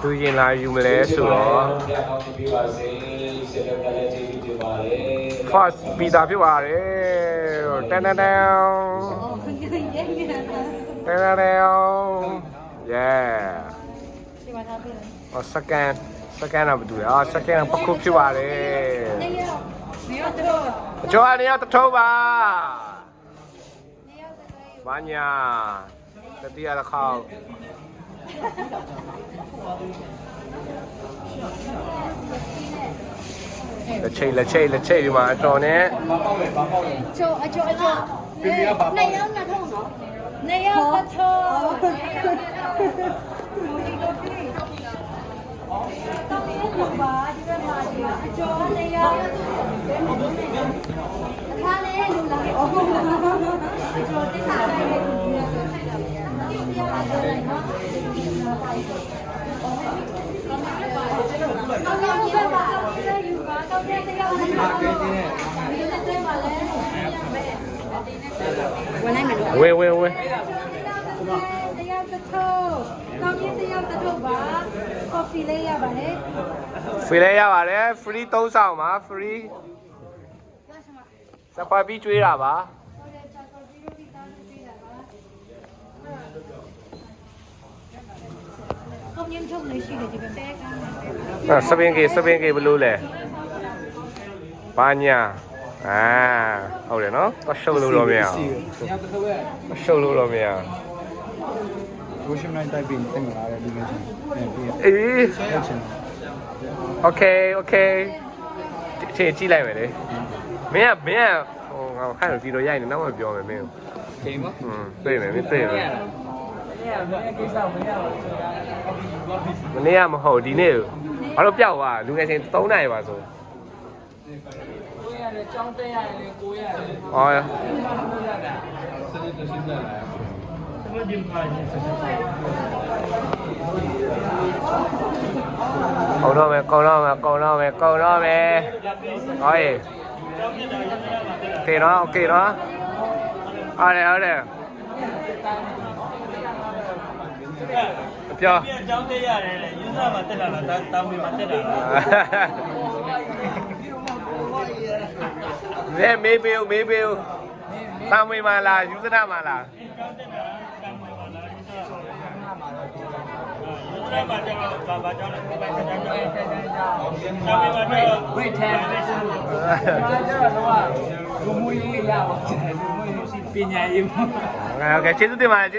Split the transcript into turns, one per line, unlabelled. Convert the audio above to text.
သူရင်လာယူမလဲဆိုတော့ first ပြီးသားဖြစ်ပါတယ်တန်တန်တန်yeah ဟော second တော့မတူရအောင် second ပခုဖြစ်ပါတယ်ကျော်အနေနဲ့တထုံးပါဘာညာတတိယတစ်ခေါက်လက်ချိတ်ဒီမှာအတော်နဲ့
ကျော်နှစ်ယောက်နှစ်ထုံးနော်နှစ်ယောက်တစ်ထုံးတော့ဒီကပါဒီကပါအကျော်နှစ်ယောက်အခါလေးလူလာအော်ကျော်တိစားလိုက်တယ်ဒီ
ဝေ
တရားတစ်ထုံးကောင်းကြီးတရားတစ်ထုံးပါကော်ဖီလေးရပါတယ်
free လေးရပါတယ် free 3ဆောင်ပါ free စပါပြီးကျွေးတာပါ
ကောင်းကြီးထုံးလေးရှိတယ်ဒီကဲ
စပင်းကေဘလို့လဲဘာညာဟုတ်တယ်နော်တော့ရှုပ်လို့တော့မရအောင်ရှုပ်လို့တော့မရအောင်
ကိုရှင်နိုင်တိုက်ပြီးတင်လာတယ်ဒီကနေ့
အေး okay ကြည့်လိုက်မယ်လေမင်းကဟိုငါခိုင်းလို့ဒီလိုရိုက်နေနောက်မှပြောမယ်မင်းကိုချိန်မတွေ့မယ်မင်းတွေ့မယ်မနေ့ကမဟုတ်ဒီနေ့ဘာလို့ပျောက်သွားလူငယ်ချင်း3နိုင်ပါဆိုကျောင်းတက်ရတယ်လေကိုရတယ်ဟောကောင်းတော့မယ်ဟောရေကေနော်ဟုတ်တယ်ပြော
ကျောင်းတက်ရတယ်လေယူဆမှာတက်တာလားတောင်းပြီးမှတက်တာလား
မေးပေးတောင်းမေးမလားယူစနာမလား
ဘာကြောင့်လဲဘာကြောင့်လဲဘာကြောင့်လဲဝိတ်ထဲလူမှုရေးရပါလူမှုရေးရှိပညာရေး
โอเคကျေးဇူးတင်ပါတယ်